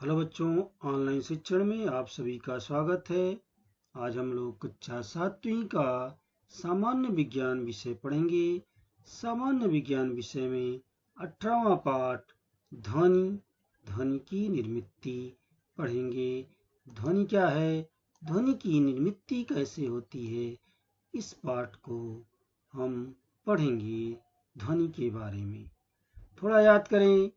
Hello बच्चों, online शिक्षण में आप सभी का स्वागत है। आज हम लोग कक्षा 7वीं का सामान्य विज्ञान विषय पढ़ेंगे। सामान्य विज्ञान विषय में 18वां पाठ ध्वनि ध्वनि की निर्मिति पढ़ेंगे। ध्वनि क्या है, ध्वनि की निर्मिति कैसे होती है, इस पाठ को हम पढ़ेंगे। ध्वनि के बारे में थोड़ा याद करें,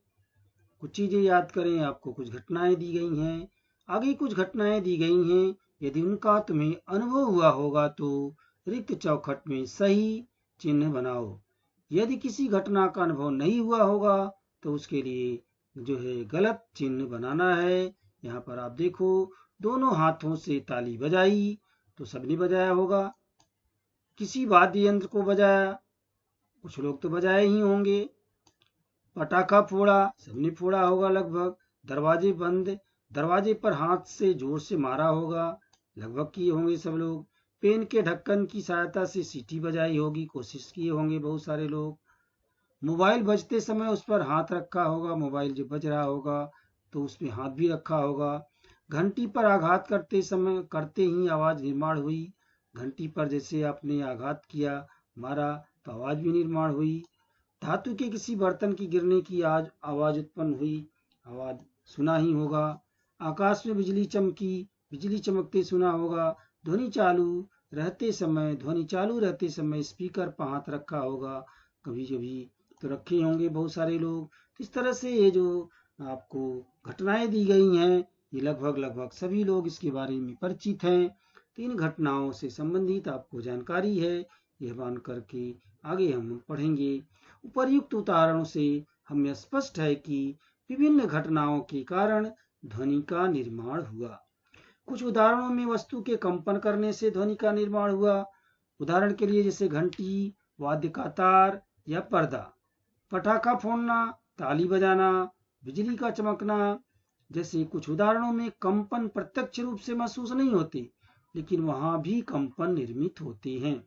कुछ चीजें याद करें। आपको कुछ घटनाएं दी गई हैं, आगे कुछ घटनाएं दी गई हैं। यदि उनका तुम्हें अनुभव हुआ होगा तो रिक्त चौखट में सही चिन्ह बनाओ। यदि किसी घटना का अनुभव नहीं हुआ होगा तो उसके लिए गलत चिन्ह बनाना है। यहाँ पर आप देखो, दोनों हाथों से ताली बजाई तो सबने बजाया होगा। किसी वाद्य यंत्र को बजाया, कुछ लोग तो बजाए ही होंगे। पटाखा फोड़ा, सबने फोड़ा होगा लगभग। दरवाजे बंद, दरवाजे पर हाथ से जोर से मारा होगा, लगभग किए होंगे सब लोग। पेन के ढक्कन की सहायता से सीटी बजाई होगी, कोशिश किए होंगे बहुत सारे लोग। मोबाइल बजते समय उस पर हाथ रखा होगा, मोबाइल जो बज रहा होगा तो उसमें हाथ भी रखा होगा। घंटी पर आघात करते ही आवाज निर्माण हुई। घंटी पर जैसे आपने आघात किया, मारा, तो आवाज भी निर्माण हुई। धातु के किसी बर्तन की गिरने की आवाज उत्पन्न हुई, आवाज सुना ही होगा। आकाश में बिजली चमकी, बिजली चमकते सुना होगा। ध्वनि चालू रहते समय स्पीकर पर हाथ रखा होगा, कभी कभी तो रखे होंगे बहुत सारे लोग। इस तरह से ये जो आपको घटनाएं दी गई हैं, ये लगभग सभी लोग इसके बारे में परिचित हैं। तो इन घटनाओं से संबंधित आपको जानकारी है, यह मान करके आगे हम पढ़ेंगे। उपर्युक्त उदाहरणों से हमें स्पष्ट है कि विभिन्न घटनाओं के कारण ध्वनि का निर्माण हुआ। कुछ उदाहरणों में वस्तु के कंपन करने से ध्वनि का निर्माण हुआ। उदाहरण के लिए जैसे घंटी, वाद्य का तार या पर्दा। पटाखा फोड़ना, ताली बजाना, बिजली का चमकना। जैसे कुछ उदाहरणों में कंपन प्रत्यक्ष रूप से महसूस नहीं होते, लेकिन वहां भी कंपन निर्मित होते हैं।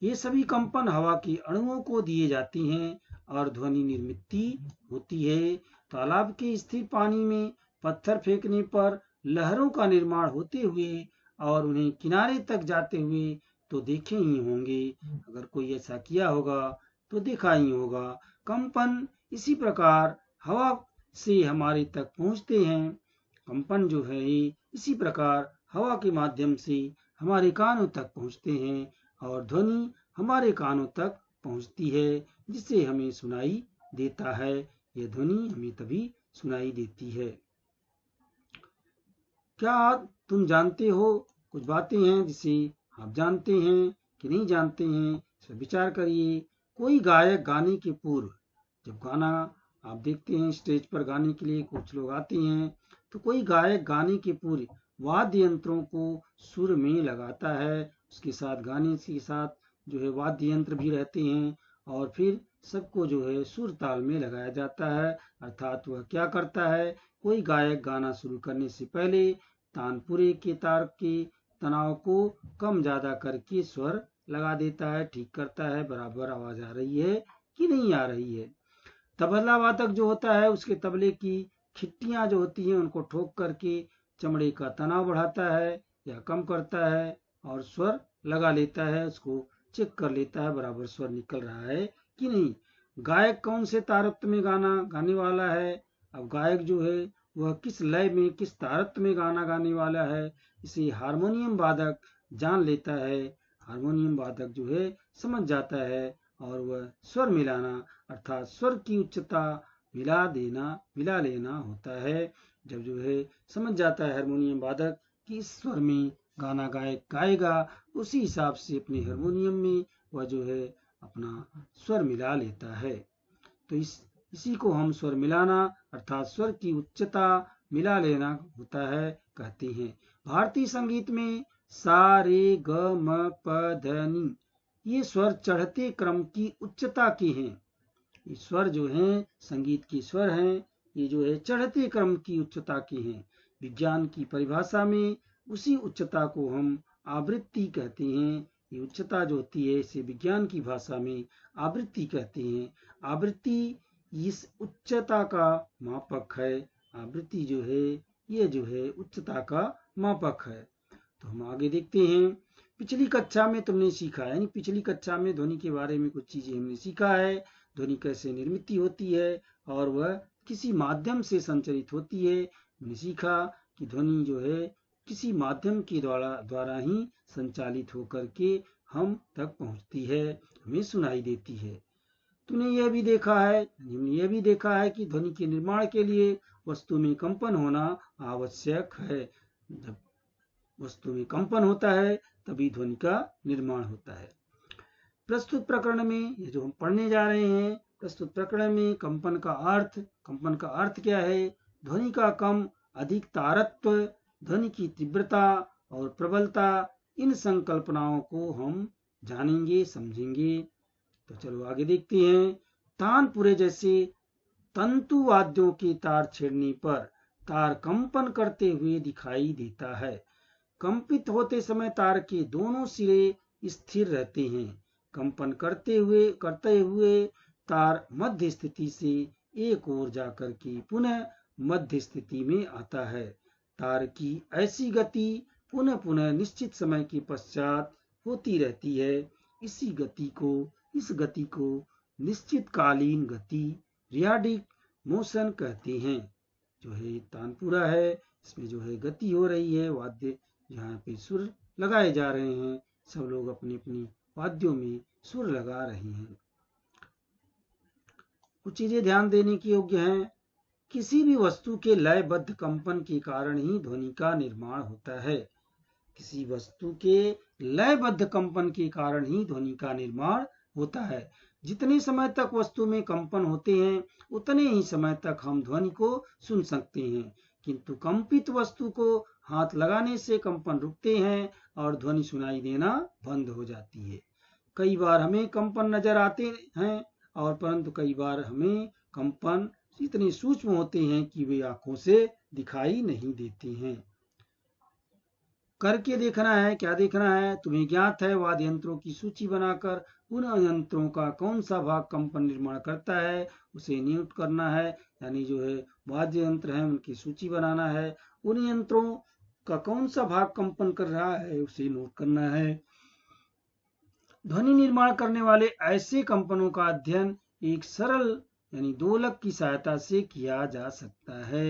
ये सभी कंपन हवा के अणुओं को दिए जाते हैं और ध्वनि निर्मित होती है। तालाब के स्थिर पानी में पत्थर फेंकने पर लहरों का निर्माण होते हुए और उन्हें किनारे तक जाते हुए तो देखे ही होंगे। अगर कोई ऐसा किया होगा तो देखा ही होगा। कंपन इसी प्रकार हवा से हमारे तक पहुंचते हैं। कंपन इसी प्रकार हवा के माध्यम से हमारे कानों तक पहुंचते हैं और ध्वनि हमारे कानों तक पहुंचती है, जिससे हमें सुनाई देता है। यह ध्वनि हमें तभी सुनाई देती है। क्या तुम जानते हो, कुछ बातें हैं जिसे आप जानते हैं कि नहीं जानते हैं, इस पर विचार करिए। कोई गायक गाने के पूर्व, जब गाना आप देखते हैं स्टेज पर गाने के लिए कुछ लोग आते हैं, तो कोई गायक गाने के पूर्व वाद्य यंत्रों को सुर में लगाता है। उसके साथ गाने के साथ वाद्य यंत्र भी रहते हैं और फिर सबको सुर ताल में लगाया जाता है। अर्थात वह क्या करता है, कोई गायक गाना शुरू करने से पहले तानपुरे के तार के तनाव को कम ज्यादा करके स्वर लगा देता है, ठीक करता है बराबर आवाज आ रही है कि नहीं आ रही है। तबला वादक जो होता है, उसके तबले की खिट्टियां जो होती हैं उनको ठोक करके चमड़े का तनाव बढ़ाता है या कम करता है और स्वर लगा लेता है, उसको चेक कर लेता है बराबर स्वर निकल रहा है कि नहीं। गायक कौन से तारत्म्य में गाना गाने वाला है, अब गायक वह किस लय में किस तारत्म्य में गाना गाने वाला है, इसे हारमोनियम वादक जान लेता है। हारमोनियम वादक समझ जाता है और वह स्वर मिलाना अर्थात स्वर की उच्चता मिला लेना होता है। जब समझ जाता है हारमोनियम वादक कि इस स्वर में गाना गायक गाएगा, उसी हिसाब से अपने हारमोनियम में वह अपना स्वर मिला लेता है। तो इसी को हम स्वर मिलाना अर्थात स्वर की उच्चता मिला लेना होता है, कहते हैं। भारतीय संगीत में सा रे ग म प ध नि ये स्वर चढ़ते क्रम की उच्चता के हैं। ये स्वर हैं, संगीत के स्वर हैं, ये चढ़ते क्रम की उच्चता के हैं। विज्ञान की परिभाषा में उसी उच्चता को हम आवृत्ति कहते हैं। ये उच्चता जो होती है, इसे विज्ञान की भाषा में आवृत्ति कहते हैं। आवृत्ति इस उच्चता का मापक है। आवृत्ति जो है ये जो है उच्चता का मापक है। तो हम आगे देखते हैं। पिछली कक्षा में तुमने सीखा, यानी पिछली कक्षा में ध्वनि के बारे में कुछ चीजें हमने सीखा है। ध्वनि कैसे निर्मित होती है और वह किसी माध्यम से संचरित होती है। हमने सीखा कि ध्वनि जो है किसी माध्यम के द्वारा ही संचालित होकर के हम तक पहुंचती है, हमें सुनाई देती है। हमने यह भी देखा है कि ध्वनि के निर्माण के लिए वस्तु में कंपन होना आवश्यक है। जब वस्तु में कंपन होता है तभी ध्वनि का निर्माण होता है। प्रस्तुत प्रकरण में ये जो हम पढ़ने जा रहे हैं, प्रस्तुत प्रकरण में कंपन का अर्थ क्या है, ध्वनि का कम अधिक तारत्व, ध्वनि की तीव्रता और प्रबलता, इन संकल्पनाओं को हम जानेंगे समझेंगे। तो चलो आगे देखते हैं। तानपुरे जैसे तंतु वाद्यों के तार छेड़ने पर तार कंपन करते हुए दिखाई देता है। कंपित होते समय तार के दोनों सिरे स्थिर रहते हैं। कंपन करते हुए तार मध्य स्थिति से एक ओर जाकर के पुनः मध्य स्थिति में आता है। तार की ऐसी गति पुनः पुनः निश्चित समय के पश्चात होती रहती है। इस गति को निश्चितकालीन गति रियाडिक मोशन कहते हैं। जो है तानपुरा है, इसमें जो है गति हो रही है, वाद्य यहाँ पे सुर लगाए जा रहे हैं, सब लोग अपनी अपनी वाद्यों में सुर लगा रहे हैं। कुछ चीजें ध्यान देने की योग्य हैं। किसी भी वस्तु के लयबद्ध कंपन के कारण ही ध्वनि का निर्माण होता है। किसी वस्तु के लयबद्ध कंपन के कारण ही ध्वनि का निर्माण होता है। जितने समय तक वस्तु में कंपन होते हैं उतने ही समय तक हम ध्वनि को सुन सकते हैं, किंतु कंपित वस्तु को हाथ लगाने से कंपन रुकते हैं और ध्वनि सुनाई देना बंद हो जाती है। कई बार हमें कंपन नजर आते हैं और परंतु कई बार हमें कंपन इतने सूक्ष्म होते हैं कि वे आंखों से दिखाई नहीं देते हैं। करके देखना है। क्या देखना है? तुम्हें ज्ञात है वाद्य यंत्रों की सूची बनाकर उन यंत्रों का कौन सा भाग कंपन निर्माण करता है उसे नोट करना है। यानी जो है वाद्य यंत्र है उनकी सूची बनाना है, उन यंत्रों का कौन सा भाग कंपन कर रहा है उसे नोट करना है। ध्वनि निर्माण करने वाले ऐसे कंपनों का अध्ययन एक सरल यानी दोलक की सहायता से किया जा सकता है।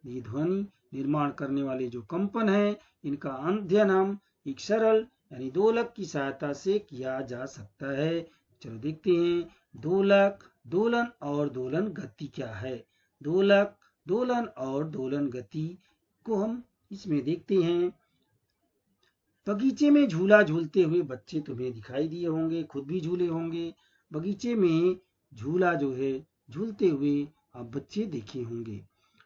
ये ध्वनि निर्माण करने वाले जो कंपन है इनका अध्ययन हम एक सरल यानी दोलक की सहायता से किया जा सकता है। चलो देखते हैं दोलक, दोलन और दोलन गति क्या है। दोलक, दोलन और दोलन गति को हम इसमें देखते हैं। बगीचे में झूला झूलते हुए बच्चे तुम्हें दिखाई दिए होंगे, खुद भी झूले होंगे। बगीचे में झूला जो है झूलते हुए आप बच्चे देखे होंगे।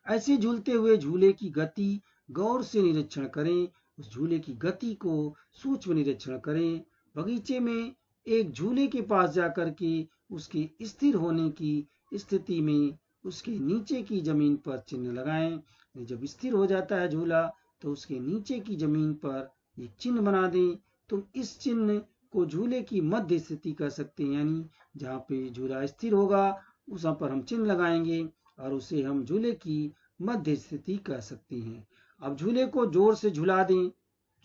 ऐसे झूलते हुए झूले की गति गौर से निरीक्षण करें, उस झूले की गति को सूक्ष्म निरीक्षण करें। बगीचे में एक झूले के पास जाकर के उसके स्थिर होने की स्थिति में उसके नीचे की जमीन पर चिन्ह लगाएं। जब स्थिर हो जाता है झूला तो उसके नीचे की जमीन पर एक चिन्ह बना दें। तुम इस चिन्ह को झूले की मध्य स्थिति कह सकते हैं, यानी जहाँ पे झूला स्थिर होगा उस पर हम चिन्ह लगाएंगे और उसे हम झूले की मध्य स्थिति कह सकते हैं। अब झूले को जोर से झुला दें,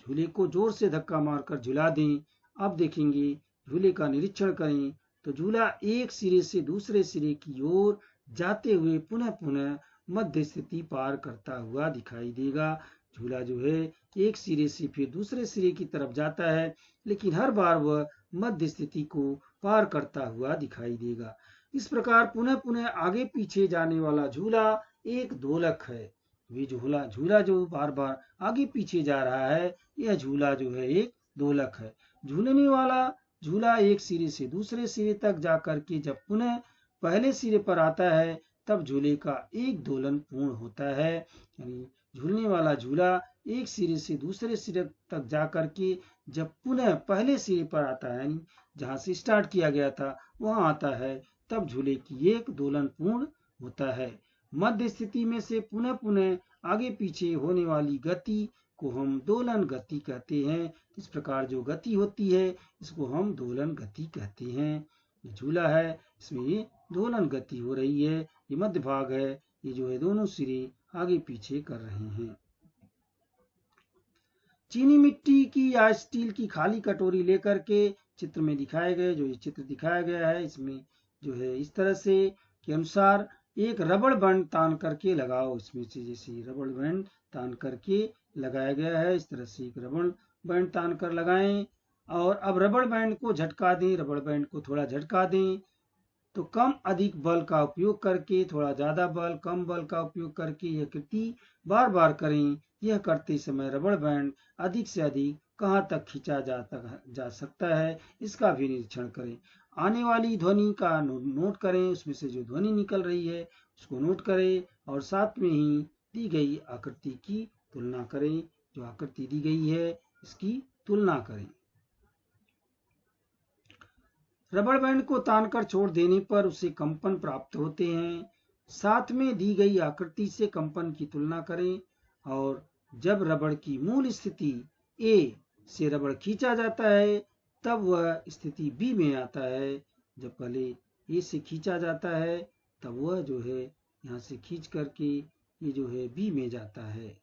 झूले को जोर से धक्का मारकर झुला दें। अब देखेंगे झूले का निरीक्षण करें तो झूला एक सिरे से दूसरे सिरे की ओर जाते हुए पुनः पुनः मध्य स्थिति पार करता हुआ दिखाई देगा। झूला जो है एक सिरे से फिर दूसरे सिरे की तरफ जाता है, लेकिन हर बार वह मध्य स्थिति को पार करता हुआ दिखाई देगा। इस प्रकार पुनः पुनः आगे पीछे जाने वाला झूला एक दोलक है। ये झूला जो बार बार आगे पीछे जा रहा है यह झूला जो है एक दोलक है। झूलने वाला झूला एक सिरे से दूसरे सिरे तक जाकर के जब पुनः पहले सिरे पर आता है तब झूले का एक दोलन पूर्ण होता है। यानी झूलने वाला झूला एक सिरे से दूसरे सिरे तक जाकर के जब पुनः पहले सिरे पर आता है, यानी जहां से स्टार्ट किया गया था वहां आता है, तब झूले की एक दोलन पूर्ण होता है। मध्य स्थिति में से पुनः पुनः आगे पीछे होने वाली गति को हम दोलन गति कहते हैं। इस प्रकार जो गति होती है इसको हम दोलन गति कहते हैं। ये झूला है, इसमें ये दोलन गति हो रही है। ये मध्य भाग है, ये जो है दोनों सिरे आगे पीछे कर रहे हैं। चीनी मिट्टी की या स्टील की खाली कटोरी लेकर के चित्र में दिखाए गए, जो ये चित्र दिखाया गया है, इसमें जो है इस तरह से के अनुसार एक रबड़ बैंड तान करके लगाओ। इसमें से जैसे रबड़ बैंड तान करके लगाया गया है, इस तरह से एक रबड़ बैंड तान कर लगाएं और अब रबड़ बैंड को झटका दें। रबड़ बैंड को थोड़ा झटका दें तो कम अधिक बल का उपयोग करके, थोड़ा ज्यादा बल कम बल का उपयोग करके यह कृति बार बार करें। यह करते समय रबड़ बैंड अधिक से अधिक कहाँ तक खींचा जा सकता है, इसका भी निरीक्षण करें। आने वाली ध्वनि का नोट करें, उसमें से जो ध्वनि निकल रही है उसको नोट करें और साथ में ही दी गई आकृति की तुलना करें। जो आकृति दी गई है इसकी तुलना करें। रबड़ बैंड को तानकर छोड़ देने पर उसे कंपन प्राप्त होते हैं। साथ में दी गई आकृति से कंपन की तुलना करें और जब रबड़ की मूल स्थिति ए से रबड़ खींचा जाता है तब वह स्थिति बी में आता है। जब पहले ए से खींचा जाता है तब वह जो है यहाँ से खींच करके ये जो है बी में जाता है।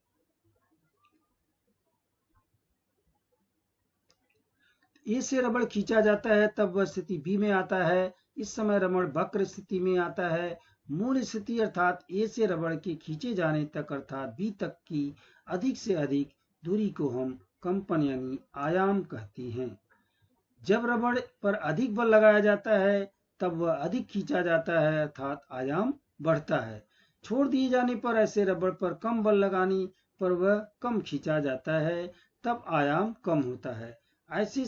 ए से रबड़ खींचा जाता है तब वह स्थिति बी में आता है। इस समय रबड़ वक्र स्थिति में आता है। मूल स्थिति अर्थात ए से रबड़ के खींचे जाने तक अर्थात बी तक की अधिक से अधिक दूरी को हम कंपन यानी आयाम कहते हैं। जब रबड़ पर अधिक बल लगाया जाता है तब वह अधिक खींचा जाता है अर्थात आयाम बढ़ता है। छोड़ दिए जाने पर ऐसे रबड़ पर कम बल लगाने पर वह कम खींचा जाता है, तब आयाम कम होता है। ऐसे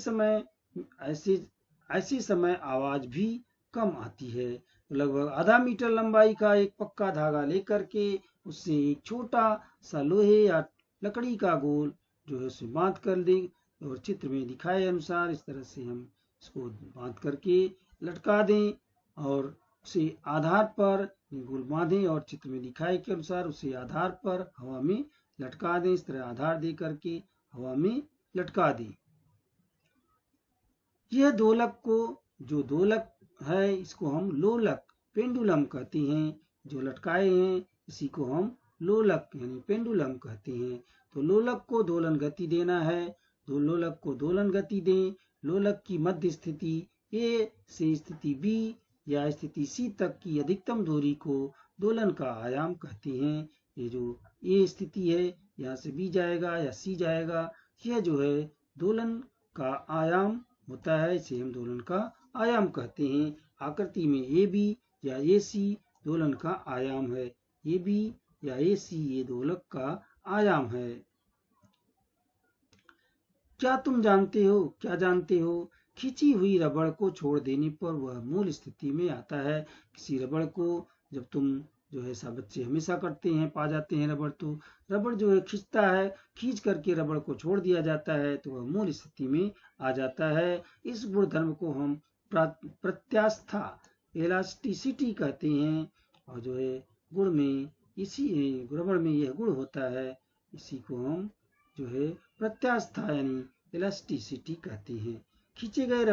समय आवाज भी कम आती है। लगभग आधा मीटर लंबाई का एक पक्का धागा लेकर के उससे एक छोटा सा लोहे या लकड़ी का गोल जो है उसे बांध कर दे और चित्र में दिखाए अनुसार इस तरह से हम इसको बांध करके लटका दें और उसे आधार पर गोल बांधें और चित्र में दिखाए के अनुसार उसे आधार पर हवा में लटका दें। इस तरह आधार दे करके हवा में लटका दें। यह दोलक को जो दोलक है इसको हम लोलक पेंडुलम कहते हैं। जो लटकाए हैं इसी को हम लोलक यानी पेंडुलम कहते हैं। तो लोलक को दोलन गति देना है तो लोलक को दोलन गति दें। लोलक की मध्य स्थिति ए से स्थिति बी या स्थिति सी तक की अधिकतम दूरी को दोलन का आयाम कहते हैं। ये जो ए स्थिति है यहाँ से बी जाएगा या सी जाएगा, यह जो है दोलन का आयाम होता है, इसे हम दोलन का आयाम कहते हैं। आकृति में ए बी या ए सी दोलन का आयाम है। ए बी या ए सी ये दोलक का आयाम है। क्या जानते हो खींची हुई रबड़ को छोड़ देने पर वह मूल स्थिति में आता है। किसी रबड़ को जब तुम जो है सब बच्चे हमेशा करते हैं, पा जाते हैं रबड़, तो रबड़ जो है खींचता है, खींच करके रबड़ को छोड़ दिया जाता है तो वह मूल स्थिति में आ जाता है। इस गुण धर्म को हम प्रत्यास्था इलास्टिसिटी कहते हैं और जो है गुण में इसी रबड़ में यह गुण होता है, इसी को हम जो है प्रत्यास्था यानी इलास्टिसिटी कहते हैं। खींचे गए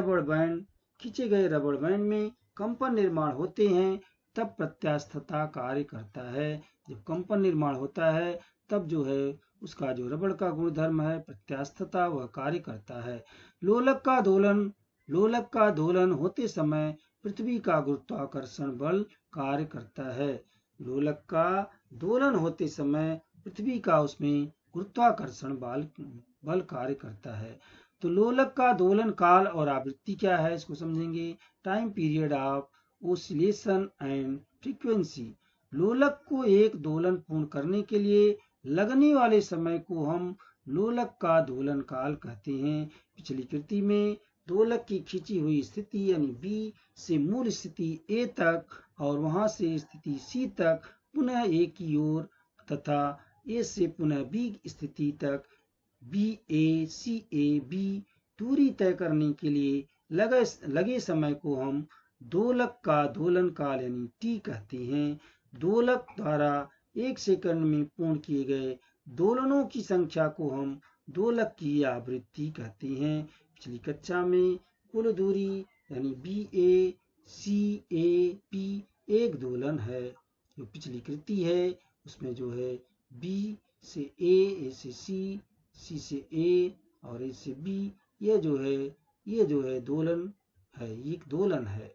रबड़ बैंड में कंपन निर्माण होते हैं तब प्रत्यास्थता कार्य करता है। जब कंपन निर्माण होता है तब जो है उसका जो रबड़ का गुणधर्म है प्रत्यास्थता वह कार्य करता है। लोलक का दोलन होते समय पृथ्वी का गुरुत्वाकर्षण बल कार्य करता है। लोलक का दोलन होते समय पृथ्वी का उसमें गुरुत्वाकर्षण बल कार्य करता है। तो लोलक का दोलन काल और आवृत्ति क्या है इसको समझेंगे। Time period of oscillation and frequency. लोलक को एक दोलन पूर्ण करने के लिए लगने वाले समय को हम लोलक का दोलन काल कहते हैं। पिछली कृति में दोलक की खींची हुई स्थिति यानी बी से मूल स्थिति ए तक और वहां से स्थिति सी तक पुनः ए की ओर तथा ए से पुनः बी स्थिति तक B A C A B दूरी तय करने के लिए लगे समय को हम दोलक का दोलन काल यानी टी कहते हैं। दोलक द्वारा एक सेकंड में पूर्ण किए गए दोलनों की संख्या को हम दोलक की आवृत्ति कहते हैं। पिछली कक्षा में कुल दूरी यानी B A C A P एक दोलन है। जो पिछली कृति है उसमें जो है बी से ए से सी से ए और ए से बी, ये जो है दोलन है, ये एक दोलन है।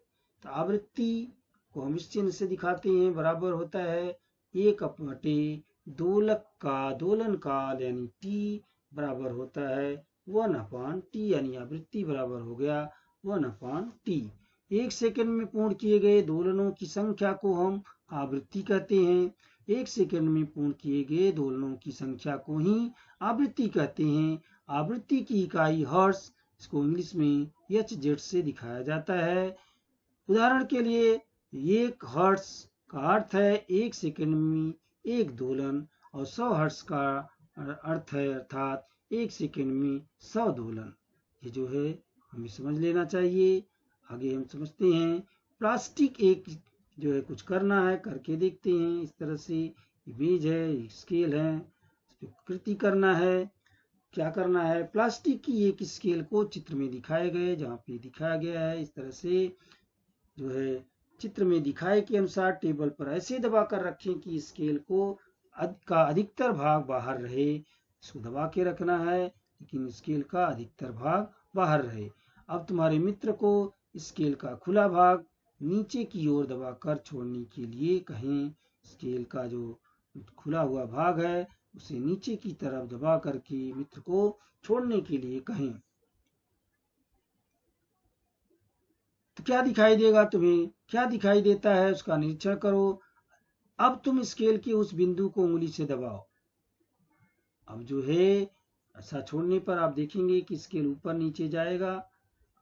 तो आवृत्ति को हम इस चिन्ह से दिखाते हैं, बराबर होता है 1/, दोलन काल यानी टी बराबर होता है 1/t, यानी आवृत्ति बराबर हो गया 1/t। 1 सेकंड में पूर्ण किए गए दोलनों की संख्या को हम आवृत्ति कहते हैं। 1 सेकंड में पूर्ण किए गए दोलनों की संख्या को ही आवृत्ति कहते हैं। आवृत्ति की इकाई हर्ट्ज, इसको इंग्लिश में HZ से दिखाया जाता है। उदाहरण के लिए 1 हर्ट्ज का अर्थ है 1 सेकंड में 1 दोलन, और 100 हर्ट्ज का अर्थ है अर्थात 1 सेकंड में 100 दोलन। ये जो है हमें समझ लेना चाहिए। आगे हम समझते हैं प्लास्टिक एक जो है कुछ करना है, करके देखते हैं। इस तरह से इमेज है, स्केल है, इस पर कृति करना है। क्या करना है, प्लास्टिक की एक स्केल को चित्र में दिखाए गए, जहाँ पे दिखाया गया है इस तरह से जो है चित्र में दिखाए के अनुसार टेबल पर ऐसे दबा कर रखें कि स्केल को का अधिकतर भाग बाहर रहे। इसको दबा के रखना है लेकिन स्केल का अधिकतर भाग बाहर रहे। अब तुम्हारे मित्र को स्केल का खुला भाग नीचे की ओर दबाकर छोड़ने के लिए कहें। स्केल का जो खुला हुआ भाग है उसे नीचे की तरफ दबा करके मित्र को छोड़ने के लिए कहें। तो क्या दिखाई देगा, तुम्हें क्या दिखाई देता है उसका निरीक्षण करो। अब तुम स्केल के उस बिंदु को उंगली से दबाओ। अब जो है ऐसा छोड़ने पर आप देखेंगे कि स्केल ऊपर नीचे जाएगा।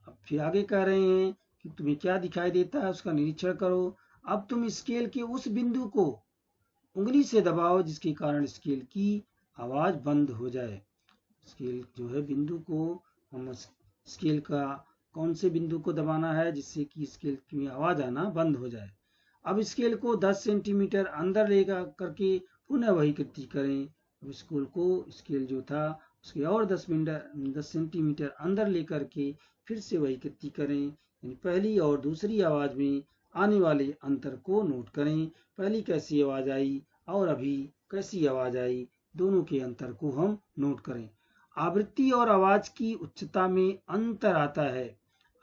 अब फिर आगे कह रहे हैं कि तुम्हें क्या दिखाई देता है उसका निरीक्षण करो। अब तुम स्केल के उस बिंदु को उंगली से दबाओ जिसके कारण स्केल की आवाज बंद हो जाए। स्केल जो है बिंदु को हम स्केल का कौन से बिंदु को दबाना है जिससे कि स्केल में आवाज आना बंद हो जाए। अब स्केल को 10 सेंटीमीटर अंदर लेकर करके पुनः वही कृति करें। अब स्केल जो था उसके और 10 सेंटीमीटर अंदर लेकर के फिर से वही कृति करें। यानी पहली और दूसरी आवाज में आने वाले अंतर को नोट करें। पहली कैसी आवाज आई और अभी कैसी आवाज आई, दोनों के अंतर को हम नोट करें। आवृत्ति और आवाज की उच्चता में अंतर आता है।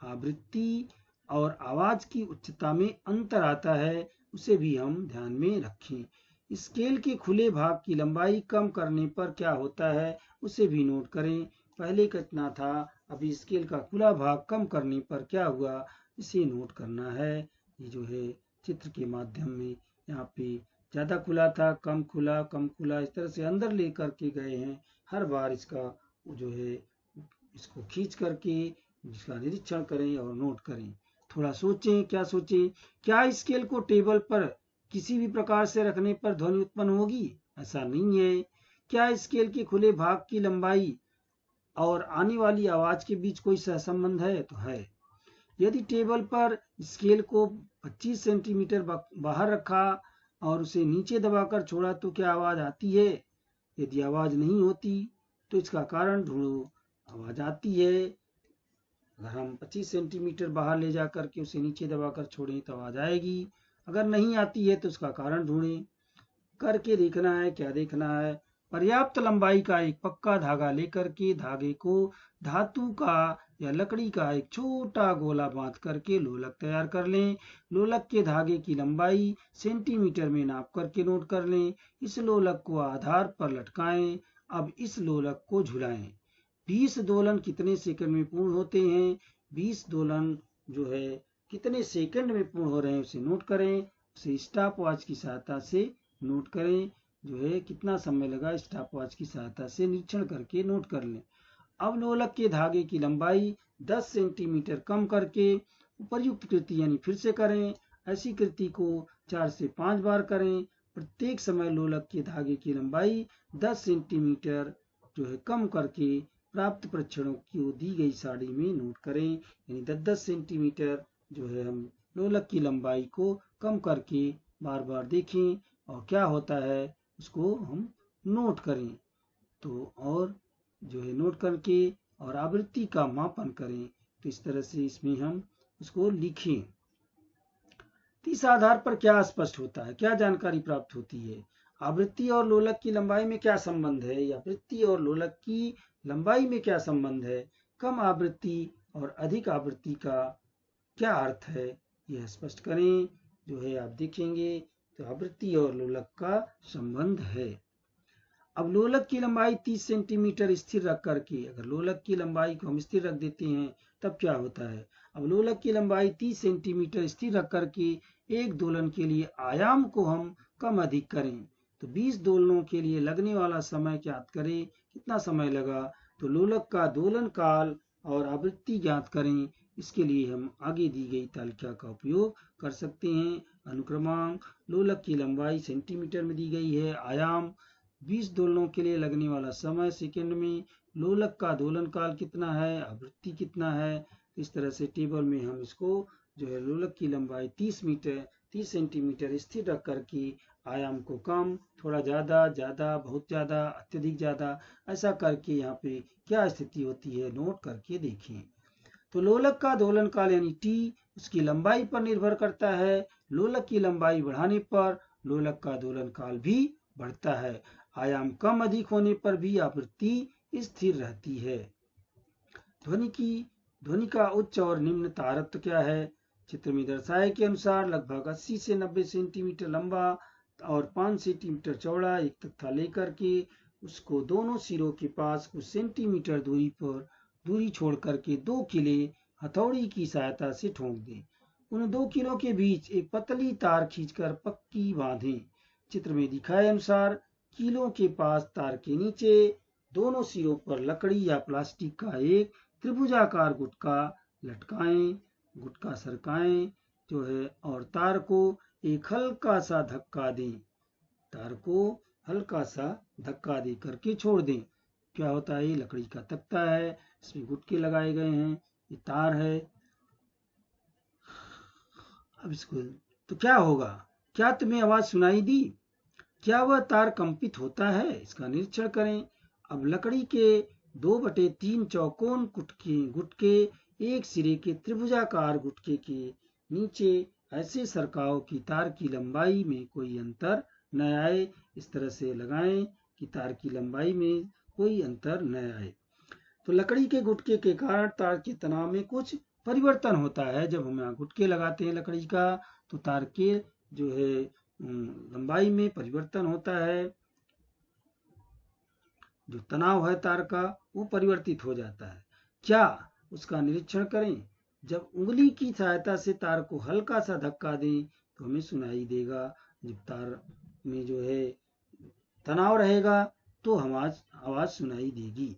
आवृत्ति और आवाज की उच्चता में अंतर आता है, उसे भी हम ध्यान में रखें। स्केल के खुले भाग की लंबाई कम करने पर क्या होता है उसे भी नोट करें। पहले कितना था, अभी स्केल का खुला भाग कम करने पर क्या हुआ, इसे नोट करना है। ये जो है चित्र के माध्यम में यहाँ पे ज्यादा खुला था, कम खुला, कम खुला, इस तरह से अंदर लेकर के गए हैं। हर बार इसका जो है इसको खींच करके इसका निरीक्षण करें और नोट करें। थोड़ा सोचें, क्या सोचें, क्या स्केल को टेबल पर किसी भी प्रकार से रखने पर ध्वनि उत्पन्न होगी? ऐसा नहीं है। क्या स्केल के खुले भाग की लंबाई और आने वाली आवाज के बीच कोई सहसंबंध है? तो है। यदि टेबल पर स्केल को 25 सेंटीमीटर बाहर रखा और उसे नीचे दबाकर छोड़ा तो क्या आवाज आती है? यदि आवाज नहीं होती तो इसका कारण ढूंढो। आवाज आती है। अगर हम 25 सेंटीमीटर बाहर ले जाकर के उसे नीचे दबाकर छोड़ें तो आवाज आएगी। अगर नहीं आती है तो उसका कारण ढूंढें। करके देखना है, क्या देखना है, पर्याप्त लंबाई का एक पक्का धागा लेकर के धागे को धातु का या लकड़ी का एक छोटा गोला बांध करके लोलक तैयार कर लें। लोलक के धागे की लंबाई सेंटीमीटर में नाप करके नोट कर लें। इस लोलक को आधार पर लटकाएं। अब इस लोलक को झुलाएं। 20 दोलन कितने सेकंड में पूर्ण होते हैं? 20 दोलन जो है कितने सेकंड में पूर्ण हो रहे हैं उसे नोट करें। उसे स्टॉप वॉच की सहायता से नोट करें। जो है कितना समय लगा स्टॉप वॉच की सहायता से निरीक्षण करके नोट कर लें। अब लोलक के धागे की लंबाई 10 सेंटीमीटर कम करके उपर्युक्त कृति यानी फिर से करें। ऐसी कृति को 4 से 5 बार करें। प्रत्येक समय लोलक के धागे की लंबाई 10 सेंटीमीटर जो है कम करके प्राप्त परीक्षणों की दी गई सारणी में नोट करें। यानी 10-10 सेंटीमीटर जो है हम लोलक की लंबाई को कम करके बार बार देखें और क्या होता है उसको हम नोट करें। तो और जो है नोट करके और आवृत्ति का मापन करें। तो इस तरह से इसमें हम उसको लिखें। तो इस आधार पर क्या स्पष्ट होता है, क्या जानकारी प्राप्त होती है? आवृत्ति और लोलक की लंबाई में क्या संबंध है, या आवृत्ति और लोलक की लंबाई में क्या संबंध है, कम आवृत्ति और अधिक आवृत्ति का क्या अर्थ है, यह स्पष्ट करें। जो है आप देखेंगे तो आवृत्ति और लोलक का संबंध है। अब लोलक की लंबाई 30 सेंटीमीटर स्थिर रख करके, अगर लोलक की लंबाई को हम स्थिर रख देते हैं तब क्या होता है। अब लोलक की लंबाई 30 सेंटीमीटर स्थिर रख करके एक दोलन के लिए आयाम को हम कम अधिक करें तो 20 दोलनों के लिए लगने वाला समय ज्ञात करें। कितना समय लगा, तो लोलक का दोलन काल और आवृत्ति ज्ञात करें। इसके लिए हम आगे दी गई तालिका का उपयोग कर सकते हैं। अनुक्रमांक, लोलक की लंबाई सेंटीमीटर में दी गई है, आयाम 20 दोलनों के लिए लगने वाला समय सेकंड में, लोलक का दोलन काल कितना है, आवृत्ति कितना है। इस तरह से टेबल में हम इसको जो है लोलक की लंबाई 30 सेंटीमीटर स्थिर रख करके आयाम को कम, थोड़ा ज़्यादा, ज़्यादा, बहुत ज़्यादा, अत्यधिक ज़्यादा, ऐसा करके यहाँ पे क्या स्थिति होती है नोट करके देखें। तो लोलक का दोलन काल यानी टी उसकी लंबाई पर निर्भर करता है। लोलक की लंबाई बढ़ाने पर लोलक का दोलन काल भी बढ़ता है। आयाम कम अधिक होने पर भी आवृत्ति स्थिर रहती है। ध्वनि का उच्च और निम्न तारत्व क्या है। चित्र में दर्शाए के अनुसार लगभग 80 से 90 सेंटीमीटर लंबा और 5 सेंटीमीटर चौड़ा एक तख्ता लेकर के उसको दोनों सिरों के पास कुछ सेंटीमीटर दूरी छोड़ करके 2 किले हथौड़ी की सहायता से ठोक दें। उन 2 किलों के बीच एक पतली तार खींचकर पक्की बांधें। चित्र में दिखाए अनुसार कीलों के पास तार के नीचे दोनों सिरों पर लकड़ी या प्लास्टिक का एक त्रिभुजाकार गुटका लटकाएं, गुटका सरकाएं जो है, और तार को एक हल्का सा धक्का दें। तार को हल्का सा धक्का दे करके छोड़ दें। क्या होता है, ये लकड़ी का तख्ता है, इसमें गुटके लगाए गए हैं, ये तार है। अब इसको तो क्या होगा, क्या तुम्हें आवाज सुनाई दी, क्या वह तार कंपित होता है, इसका निरीक्षण करें। अब लकड़ी के 2/3 चौकोन गुटके एक सिरे के त्रिभुजाकार गुटके के नीचे ऐसे सरकाओ कि तार की लंबाई में कोई अंतर न आए। इस तरह से लगाएं कि तार की लंबाई में कोई अंतर न आए। तो लकड़ी के गुटके के कारण तार के तनाव में कुछ परिवर्तन होता है। जब हम यहाँ गुटके लगाते हैं लकड़ी का तो तार के जो है लंबाई में परिवर्तन होता है, जो तनाव है तार का वो परिवर्तित हो जाता है। क्या, उसका निरीक्षण करें। जब उंगली की सहायता से तार को हल्का सा धक्का दें तो हमें सुनाई देगा। जब तार में जो है तनाव रहेगा तो आवाज सुनाई देगी,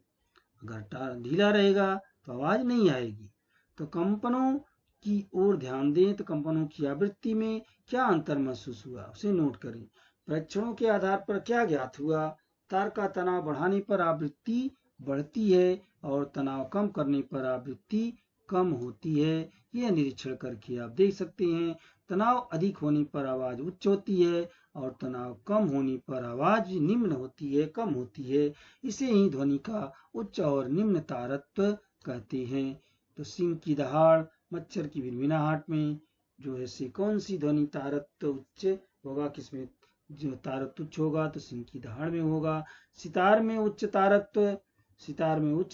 अगर तार ढीला रहेगा तो आवाज नहीं आएगी। तो कंपनों की ओर ध्यान दें। तो कंपनों की आवृत्ति में क्या अंतर महसूस हुआ उसे नोट करें। परीक्षणों के आधार पर क्या ज्ञात हुआ, तार का तनाव बढ़ाने पर आवृत्ति बढ़ती है और तनाव कम करने पर आवृत्ति कम होती है। यह निरीक्षण करके आप देख सकते हैं। तनाव अधिक होने पर आवाज उच्च होती है और तनाव कम होने पर आवाज निम्न होती है, कम होती है। इसे ही ध्वनि का उच्च और निम्न तारत्व कहते हैं। तो सिंह की दहाड़, मच्छर की भिनभिनाहट में जो है से कौन सी ध्वनि तारत्व उच्च होगा, किसमें जो तारत्व उच्च होगा, तो सिंह की दहाड़ में होगा। सितार में उच्च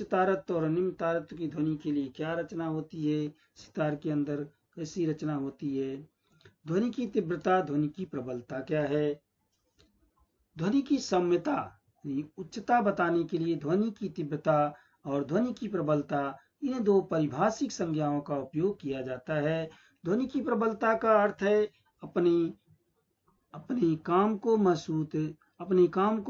तारत्व और निम्न तारत्व की ध्वनि के लिए क्या रचना होती है, सितार के अंदर कैसी रचना होती है। ध्वनि की तीव्रता, ध्वनि की प्रबलता क्या है। ध्वनि की सौम्यता उच्चता बताने के लिए ध्वनि की तीव्रता और ध्वनि की प्रबलता, इन दो पारिभाषिक संज्ञाओं का उपयोग किया जाता है। ध्वनि की प्रबलता का अर्थ है अपने काम को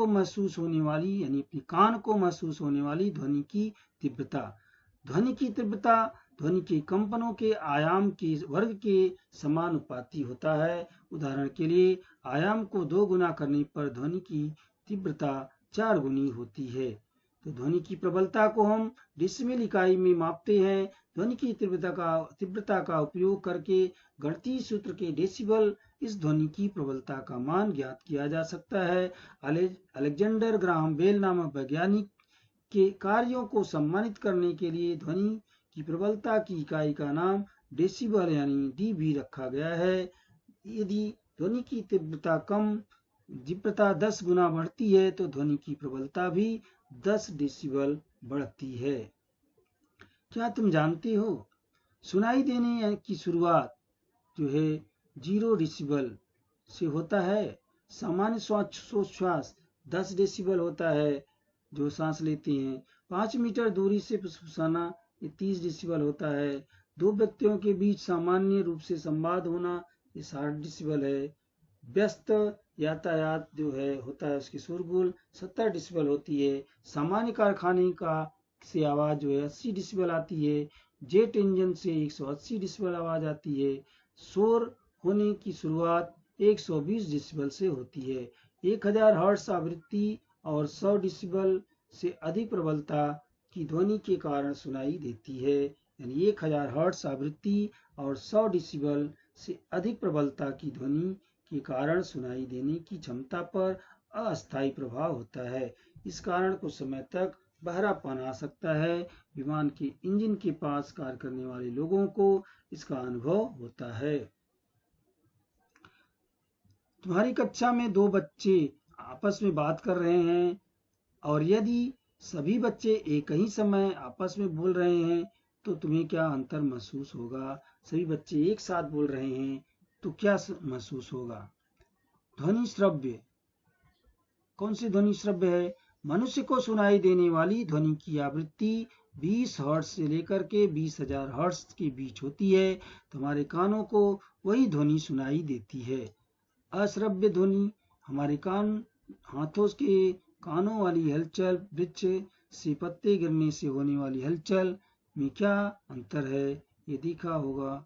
महसूस होने वाली, यानी अपने कान को महसूस होने वाली ध्वनि की तीव्रता। ध्वनि की तीव्रता ध्वनि के कंपनों के आयाम के वर्ग के समानुपाती होता है। उदाहरण के लिए आयाम को 2 गुना करने पर ध्वनि की तीव्रता 4 गुनी होती है। तो ध्वनि की प्रबलता को हम डेसिमल इकाई में मापते हैं। ध्वनि की तीव्रता का उपयोग करके गणितीय सूत्र के डेसिबल इस ध्वनि की प्रबलता का मान ज्ञात किया जा सकता है। अलेक्जेंडर ग्राहम बेल नामक वैज्ञानिक के कार्यों को सम्मानित करने के लिए ध्वनि की प्रबलता की इकाई का नाम डेसिबल यानी डीबी रखा गया है। यदि ध्वनि की तीव्रता कम तीव्रता 10 गुना बढ़ती है तो ध्वनि की प्रबलता भी 10 डेसिबल बढ़ती है। क्या तुम जानते हो सुनाई देने की शुरुआत जो है 0 डेसिबल से होता है। सामान्य श्वास 10 डेसिबल होता है जो सांस लेते हैं। 5 मीटर दूरी से फुसफुसाना ये 30 डेसिबल होता है। दो व्यक्तियों के बीच सामान्य रूप से संवाद होना ये 60 डेसिबल है। व्यस्त यातायात जो है होता है उसकी शोरगुल 70 डेसिबल होती है। सामान्य कारखाने का से आवाज जो है 80 डेसिबल आती है। जेट इंजन से 180 डेसिबल आवाज आती है। शोर होने की शुरुआत 120 डेसिबल से होती है। 1000 हर्ट्ज आवृत्ति और 100 डेसिबल से अधिक प्रबलता की ध्वनि के कारण सुनाई देती है। यानी 1000 हर्ट्ज आवृत्ति और 100 डेसिबल से अधिक प्रबलता की ध्वनि के कारण सुनाई देने की क्षमता पर अस्थायी प्रभाव होता है। इस कारण कुछ समय तक बहरापन आ सकता है। विमान के इंजन के पास कार्य करने वाले लोगों को इसका अनुभव होता है। तुम्हारी कक्षा में दो बच्चे आपस में बात कर रहे हैं और यदि सभी बच्चे एक ही समय आपस में बोल रहे हैं तो तुम्हें क्या अंतर महसूस होगा? सभी बच्चे एक साथ बोल रहे हैं तो क्या महसूस होगा? ध्वनि श्रव्य कौन सी ध्वनि श्रव्य है? मनुष्य को सुनाई देने वाली ध्वनि की आवृत्ति 20 हर्ट्ज से लेकर के 20,000 हर्ट्ज के बीच होती है। तुम्हारे कानों को वही ध्वनि सुनाई देती है। अश्रव्य ध्वनि हमारे कान हाथों के कानों वाली हलचल, वृक्ष से पत्ते गिरने से होने वाली हलचल में क्या अंतर है ये देखा होगा।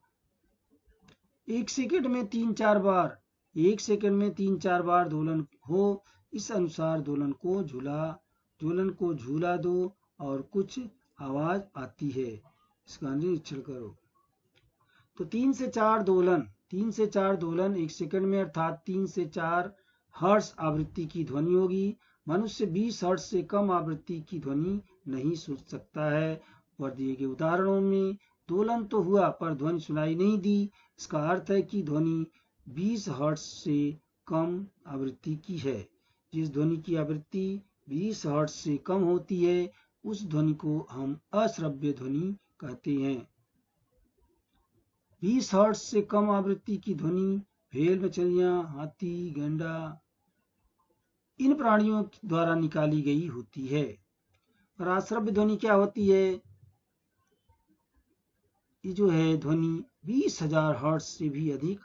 एक सेकंड में 3-4 बार दोलन हो, इस अनुसार दोलन को झूला दो और कुछ आवाज आती है। इसका निरीक्षण करो। तो 3 से 4 दोलन एक सेकंड में अर्थात 3 से 4 हर्ट्ज आवृत्ति की ध्वनि होगी। मनुष्य 20 हर्ट्ज से कम आवृत्ति की ध्वनि नहीं सुन सकता है। और दिए गए उदाहरणों में दोलन तो हुआ पर ध्वनि सुनाई नहीं दी। इसका अर्थ है कि ध्वनि 20 हर्ट्ज से कम आवृत्ति की है। जिस ध्वनि की आवृत्ति 20 हर्ट्ज से कम होती है उस ध्वनि को हम अश्रव्य ध्वनि कहते हैं। 20 हर्ट्ज से कम आवृत्ति की ध्वनि भेड़, मछलियां, हाथी, गैंडा इन प्राणियों द्वारा निकाली गई होती है। और अश्रव्य ध्वनि क्या होती है? ये जो है ध्वनि 20,000 हर्ट्ज से भी अधिक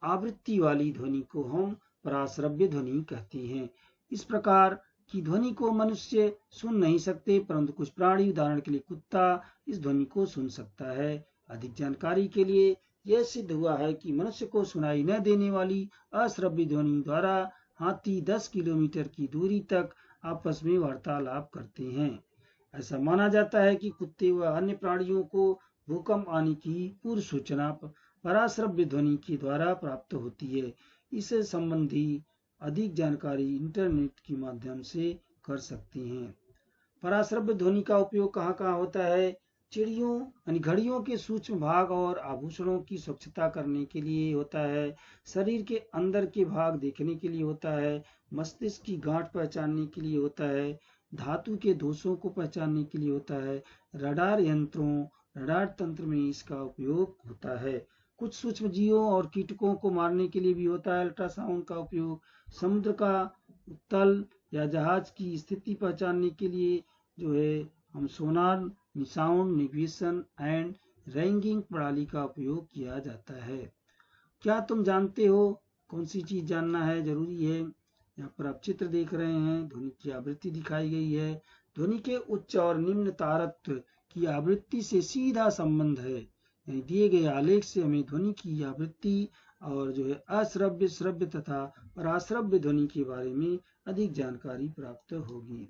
आवृत्ति वाली ध्वनि को हम पराश्रव्य ध्वनि कहते हैं। इस प्रकार की ध्वनि को मनुष्य सुन नहीं सकते परंतु कुछ प्राणी उदाहरण के लिए कुत्ता इस ध्वनि को सुन सकता है। अधिक जानकारी के लिए यह सिद्ध हुआ है कि मनुष्य को सुनाई न देने वाली अश्रव्य ध्वनि द्वारा हाथी 10 किलोमीटर की दूरी तक आपस में वार्तालाप करते हैं। ऐसा माना जाता है कि कुत्ते व अन्य प्राणियों को भूकंप आने की पूर्व सूचना पराश्रव्य ध्वनि के द्वारा प्राप्त होती है। इससे संबंधी अधिक जानकारी इंटरनेट के माध्यम से कर सकते हैं। पराश्रव्य ध्वनि का उपयोग कहाँ कहाँ होता है? चिड़ियों यानी घड़ियों के सूक्ष्म भाग और आभूषणों की स्वच्छता करने के लिए होता है। शरीर के अंदर के भाग देखने के लिए होता है। मस्तिष्क की गांठ पहचानने के लिए होता है। धातु के दोषों को पहचानने के लिए होता है। रडार तंत्र में इसका उपयोग होता है। कुछ सूक्ष्म जीवों और कीटकों को मारने के लिए भी होता है अल्ट्रासाउंड का उपयोग। समुद्र का तल या जहाज की स्थिति पहचानने के लिए जो है हम सोनार, साउंड नेविगेशन एंड रैंगिंग प्रणाली का उपयोग किया जाता है। क्या तुम जानते हो? कौन सी चीज जानना है जरूरी है। यहाँ पर आप चित्र देख रहे हैं, ध्वनि की आवृत्ति दिखाई गई है। ध्वनि के उच्च और निम्न तारत्व की आवृत्ति से सीधा संबंध है। दिए गए आलेख से हमें ध्वनि की आवृत्ति और जो है अश्रव्य, श्रव्य तथा पराश्रव्य ध्वनि के बारे में अधिक जानकारी प्राप्त होगी।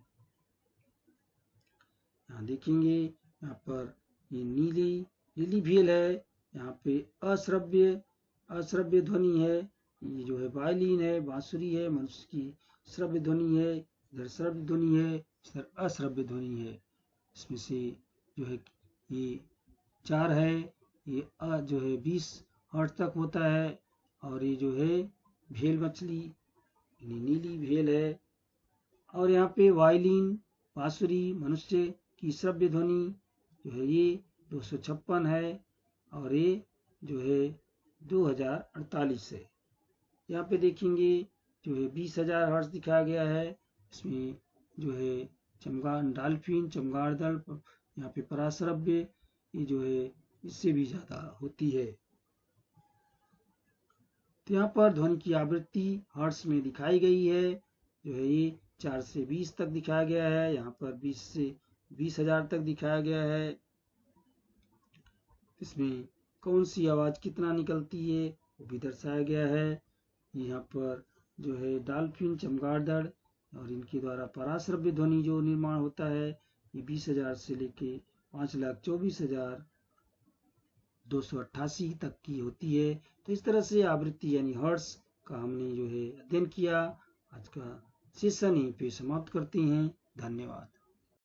यहाँ देखेंगे, यहाँ पर ये नीली भेल है। यहाँ पे अश्रव्य ध्वनि है। ये जो है वायलिन है, बांसुरी है। मनुष्य की श्रव्य ध्वनि है, इधर श्रव्य ध्वनि है, इधर अश्रव्य ध्वनि है। इसमें से जो है ये 4 है। ये जो है 20 हर्ट्ज तक होता है। और ये जो है भेल मछली यानी नीली भेल है। और यहाँ पे वायलिन, बांसुरी, मनुष्य की श्रव्य ध्वनि जो है ये 256 है और ये जो है 2048 है। यहाँ पे देखेंगे जो है 20,000 हर्ट्ज दिखाया गया है। इसमें जो है डॉल्फिन, चमगादड़, यहाँ पे पराश्रव्य ये जो है इससे भी ज्यादा होती है। तो यहाँ पर ध्वनि की आवृत्ति हर्ट्ज में दिखाई गई है, जो है ये 4 से 20 तक दिखाया गया है। यहाँ पर 20 से 20,000 तक दिखाया गया है। इसमें कौन सी आवाज कितना निकलती है वो भी दर्शाया गया है। यहाँ पर जो है डॉल्फिन, चमगादड़ और इनके द्वारा पराश्रव्य ध्वनि जो निर्माण होता है ये 20,000 से लेके 5,24,288 तक की होती है। तो इस तरह से आवृत्ति यानी हर्ट्ज का हमने जो है अध्ययन किया। आज का सेशन यहीं पे समाप्त करते हैं। धन्यवाद।